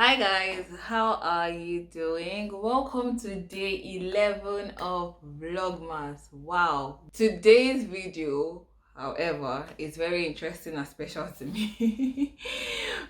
Hi guys, how are you doing? Welcome to day 11 of Vlogmas. Wow. Today's video, however, is very interesting and special to me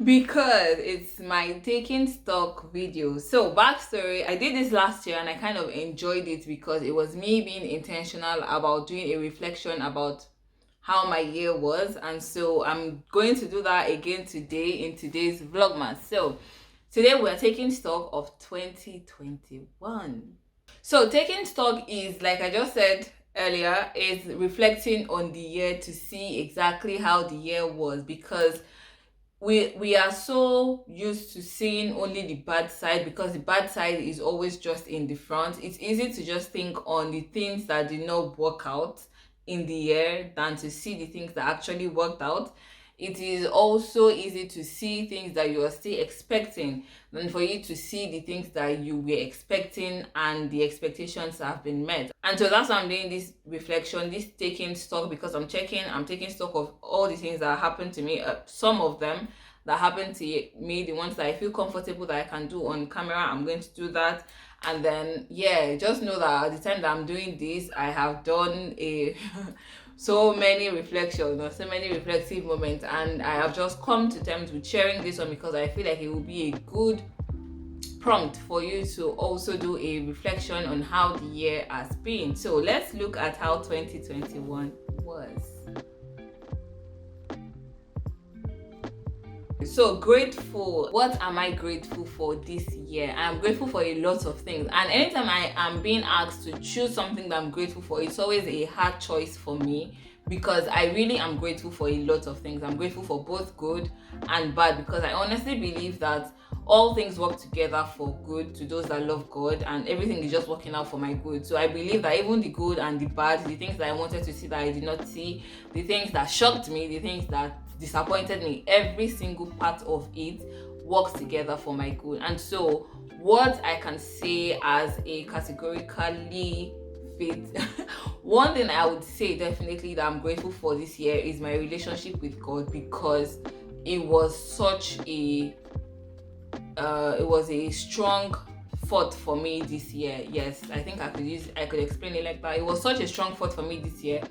because it's my taking stock video. So, backstory, I did this last year and I kind of enjoyed it because it was me being intentional about doing a reflection about how my year was, and so I'm going to do that again today in today's Vlogmas. So today we're taking stock of 2021. So taking stock is, like I just said earlier, is reflecting on the year to see exactly how the year was, because we are so used to seeing only the bad side, because the bad side is always just in the front. It's easy to just think on the things that did not work out in the year than to see the things that actually worked out. It is also easy to see things that you are still expecting than for you to see the things that you were expecting and the expectations have been met. And so that's why I'm doing this reflection, this taking stock, because I'm taking stock of all the things that happened to me. Some of them that happened to me, the ones that I feel comfortable that I can do on camera, I'm going to do that. And then just know that at the time that I'm doing this, I have done a so many reflections or so many reflective moments, and I have just come to terms with sharing this one because I feel like it will be a good prompt for you to also do a reflection on how the year has been. So let's look at how 2021 was. So grateful. What am I grateful for this year? I'm grateful for a lot of things, and anytime I am being asked to choose something that I'm grateful for, it's always a hard choice for me, because I really am grateful for a lot of things. I'm grateful for both good and bad, because I honestly believe that all things work together for good to those that love God, and everything is just working out for my good. So I believe that even the good and the bad, the things that I wanted to see that I did not see, the things that shocked me, the things that disappointed me, every single part of it works together for my good. And so what I can say as a categorically fit one thing I would say definitely that I'm grateful for this year is my relationship with God, because it was such a it was a strong fought for me this year. Yes, I think I could explain it like that. It was such a strong fought for me this year,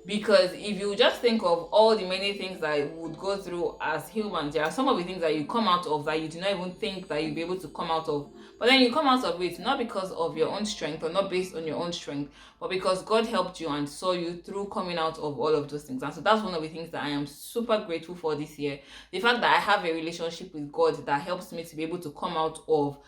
because if you just think of all the many things that you would go through as humans, there are some of the things that you come out of that you do not even think that you'll be able to come out of, but then you come out of it not because of your own strength or not based on your own strength, but because God helped you and saw you through coming out of all of those things. And so that's one of the things that I am super grateful for this year, the fact that I have a relationship with God that helps me to be able to come out of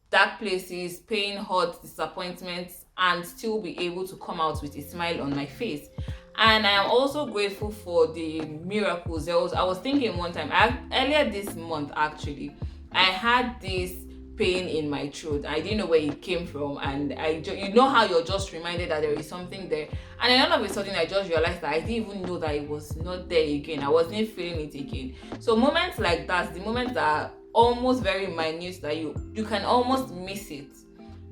dark places, pain, hurt, disappointments, and still be able to come out with a smile on my face. And I am also grateful for the miracles. I was thinking one time, earlier this month actually, I had this pain in my throat. I didn't know where it came from, and you know how you're just reminded that there is something there, and then all of a sudden I just realized that I didn't even know that it was not there again. I wasn't feeling it again. So moments like that, the moments that are almost very minute, that you can almost miss it,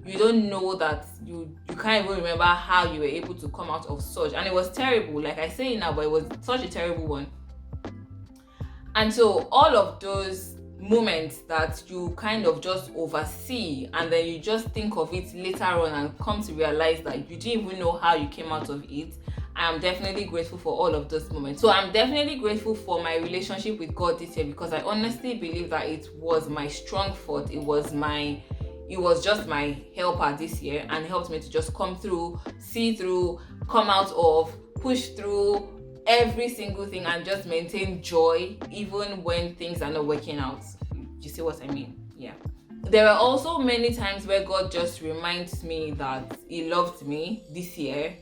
you don't know that you can't even remember how you were able to come out of such, and it was terrible. Like I say it now, but it was such a terrible one. And so all of those moments that you kind of just oversee, and then you just think of it later on and come to realize that you didn't even know how you came out of it, I am definitely grateful for all of those moments. So I'm definitely grateful for my relationship with God this year, because I honestly believe that it was my strong force. It was just my helper this year, and helped me to just come through, see through, come out of, push through every single thing, and just maintain joy even when things are not working out. You see what I mean? Yeah. There are also many times where God just reminds me that He loved me this year.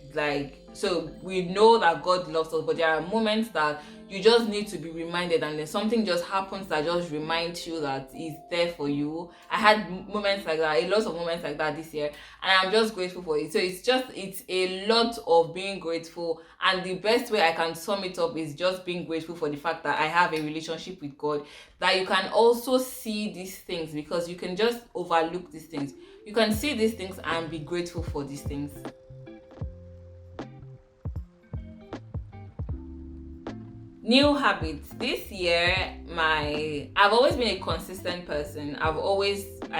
So we know that God loves us, but there are moments that you just need to be reminded, and then something just happens that just reminds you that He's there for you. I had moments like that, a lot of moments like that this year, and I'm just grateful for it. So it's a lot of being grateful, and the best way I can sum it up is just being grateful for the fact that I have a relationship with God, that you can also see these things, because you can just overlook these things. You can see these things and be grateful for these things. New habits. This year, I've always been a consistent person. I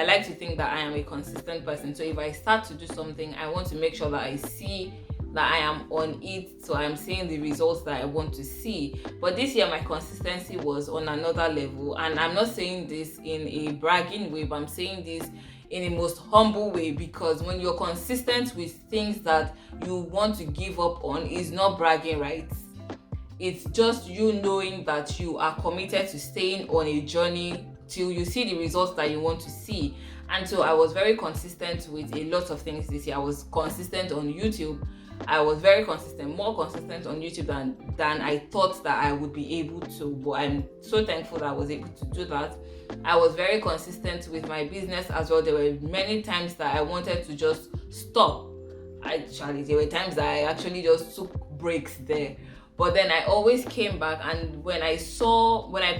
like to think that I am a consistent person. So if I start to do something, I want to make sure that I see that I am on it, so I'm seeing the results that I want to see. But this year my consistency was on another level, and I'm not saying this in a bragging way, but I'm saying this in a most humble way, because when you're consistent with things that you want to give up on, is not bragging, right? It's just you knowing that you are committed to staying on a journey till you see the results that you want to see. And so I was very consistent with a lot of things this year. I was consistent on YouTube. I was very consistent, more consistent on YouTube than I thought that I would be able to, but I'm so thankful that I was able to do that. I was very consistent with my business as well. There were many times that I wanted to just stop. There were times that I actually just took breaks there. But then I always came back, and when I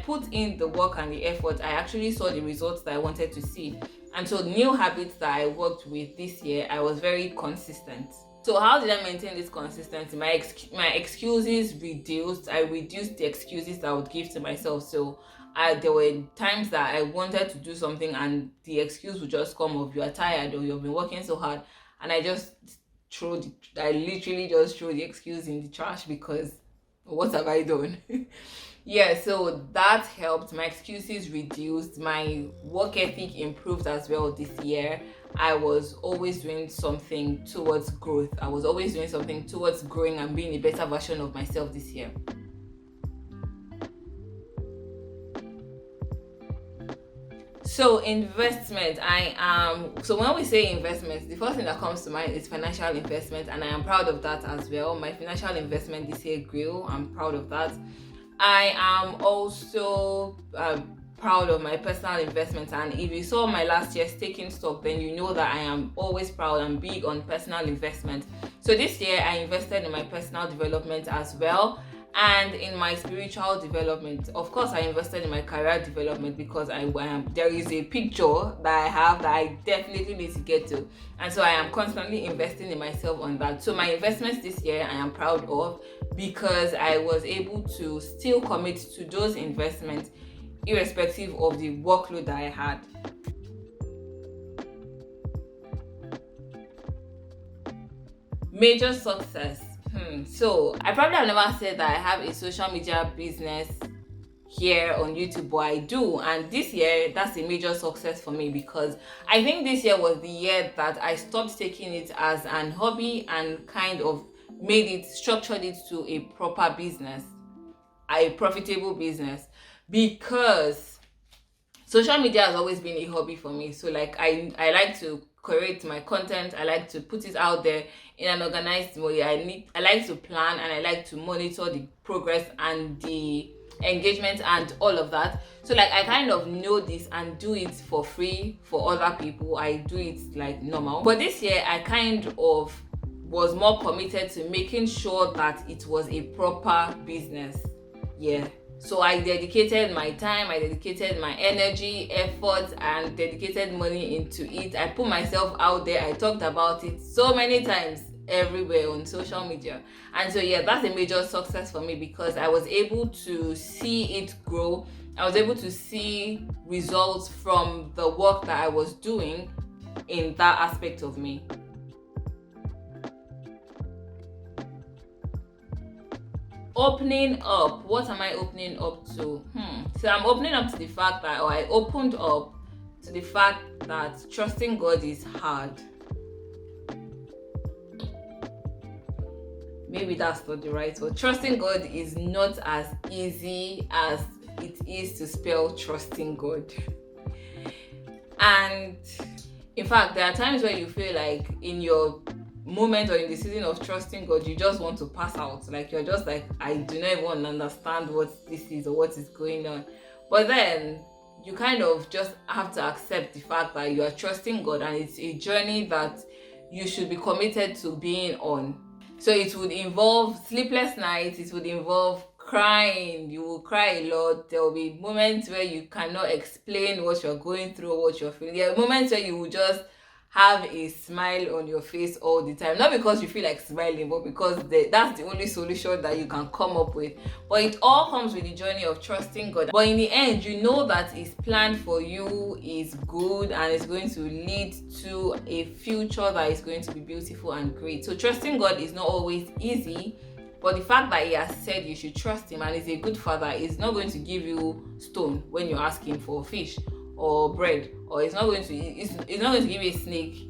put in the work and the effort, I actually saw the results that I wanted to see. And so new habits that I worked with this year, I was very consistent. So how did I maintain this consistency? My excuses reduced. I reduced the excuses that I would give to myself. So there were times that I wanted to do something and the excuse would just come of you are tired or you've been working so hard, and I literally just threw the excuse in the trash, because what have I done? Yeah, so that helped. My excuses reduced. My work ethic improved as well this year. I was always doing something towards growth. I was always doing something towards growing and being a better version of myself this year. So investment, so when we say investment, the first thing that comes to mind is financial investment, and I am proud of that as well. My financial investment this year grew. I'm proud of that. I am also proud of my personal investments, and if you saw my last year's taking stock, then you know that I am always proud and big on personal investment. So this year I invested in my personal development as well, and in my spiritual development. Of course, I invested in my career development, because there is a picture that I have that I definitely need to get to, and so I am constantly investing in myself on that. So my investments this year I am proud of, because I was able to still commit to those investments irrespective of the workload that I had. Major success. So I probably have never said that I have a social media business here on YouTube, but I do, and this year that's a major success for me, because I think this year was the year that I stopped taking it as an hobby and kind of structured it to a proper business, a profitable business, because social media has always been a hobby for me. So like I like to create my content, I like to put it out there in an organized way. I like to plan, and I like to monitor the progress and the engagement and all of that. So like I kind of know this and do it for free for other people. I do it like normal. But this year I kind of was more committed to making sure that it was a proper business. Yeah. So I dedicated my time, I dedicated my energy, effort, and dedicated money into it. I put myself out there. I talked about it so many times everywhere on social media. And so yeah, that's a major success for me, because I was able to see it grow. I was able to see results from the work that I was doing in that aspect of me. Opening up. What am I opening up to? So I'm opening up to the fact that, or I opened up to the fact that trusting God is hard. Maybe that's not the right word. Trusting God is not as easy as it is to spell trusting God. And in fact, there are times where you feel like in your moment or in the season of trusting God, you just want to pass out. Like you're just like, I do not even understand what this is or what is going on. But then you kind of just have to accept the fact that you are trusting God, and it's a journey that you should be committed to being on. So it would involve sleepless nights, it would involve crying. You will cry a lot. There will be moments where you cannot explain what you're going through or what you're feeling. There are moments where you will just have a smile on your face all the time, not because you feel like smiling, but because that's the only solution that you can come up with. But it all comes with the journey of trusting God. But in the end, you know that His plan for you is good and it's going to lead to a future that is going to be beautiful and great. So trusting God is not always easy, but the fact that He has said you should trust Him and is a good Father is not going to give you stone when you're asking for fish or bread, or it's not going to give you a snake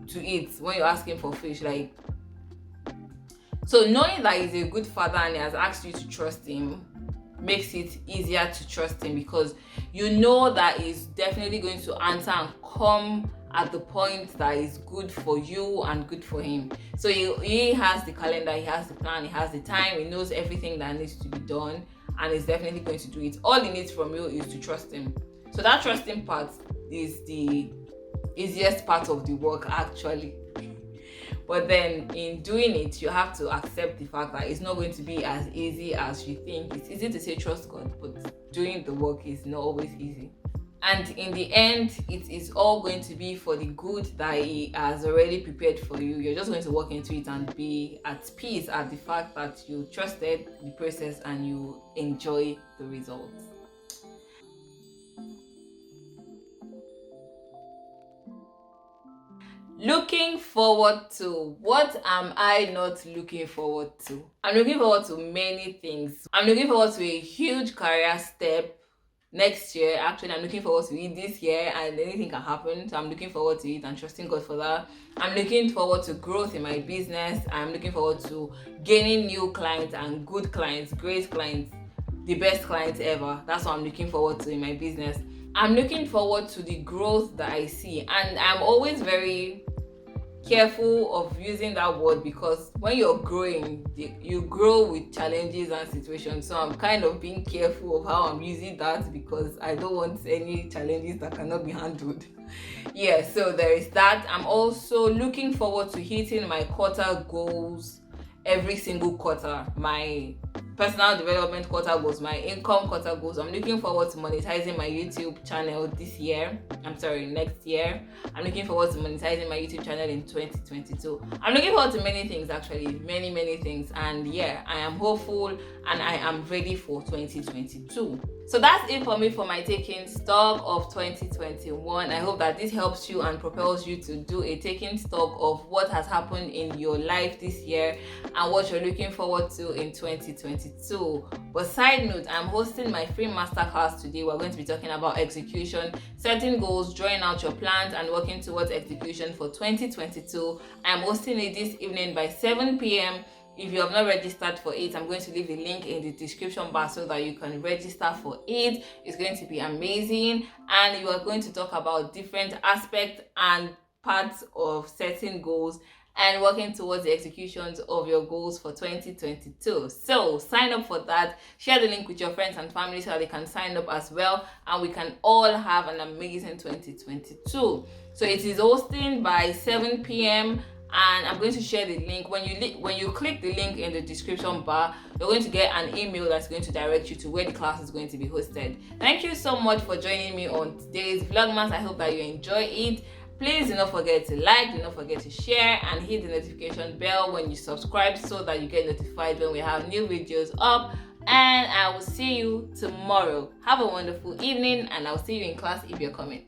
to eat when you're asking for fish. Like, so knowing that He's a good Father and He has asked you to trust Him makes it easier to trust Him, because you know that He's definitely going to answer and come at the point that is good for you and good for Him. So he has the calendar, He has the plan, He has the time, He knows everything that needs to be done, and He's definitely going to do it. All He needs from you is to trust Him. So that trusting part is the easiest part of the work, actually. But then in doing it, you have to accept the fact that it's not going to be as easy as you think. It's easy to say trust God, but doing the work is not always easy. And in the end, it is all going to be for the good that He has already prepared for you. You're just going to walk into it and be at peace at the fact that you trusted the process and you enjoy the results. Looking forward to. What am I not looking forward to? I'm looking forward to many things. I'm looking forward to a huge career step next year. Actually, I'm looking forward to it this year, and anything can happen. So I'm looking forward to it and trusting God for that. I'm looking forward to growth in my business. I'm looking forward to gaining new clients and good clients, great clients, the best clients ever. That's what I'm looking forward to in my business. I'm looking forward to the growth that I see, and I'm always very careful of using that word, because when you're growing, you grow with challenges and situations. So I'm kind of being careful of how I'm using that, because I don't want any challenges that cannot be handled. Yeah, so there is that. I'm also looking forward to hitting my quarter goals every single quarter. My personal development quota goals, my income quota goals. I'm looking forward to monetizing my YouTube channel next year. I'm looking forward to monetizing my YouTube channel in 2022. I'm looking forward to many things, actually, many things. And yeah, I am hopeful and I am ready for 2022. So that's it for me for my taking stock of 2021. I hope that this helps you and propels you to do a taking stock of what has happened in your life this year and what you're looking forward to in 2022. But side note, I'm hosting my free masterclass today. We're going to be talking about execution, setting goals, drawing out your plans, and working towards execution for 2022. I'm hosting it this evening by 7 p.m. If you have not registered for it, I'm going to leave the link in the description bar so that you can register for it. It's going to be amazing, and you are going to talk about different aspects and parts of setting goals and working towards the executions of your goals for 2022. So sign up for that. Share the link with your friends and family so that they can sign up as well, and we can all have an amazing 2022. So it is hosting by 7 p.m. and I'm going to share the link. When you click the link in the description bar, you're going to get an email that's going to direct you to where the class is going to be hosted. Thank you so much for joining me on today's Vlogmas. I hope that you enjoy it. Please do not forget to like, do not forget to share, and hit the notification bell when you subscribe so that you get notified when we have new videos up. And I will see you tomorrow. Have a wonderful evening, and I'll see you in class if you're coming.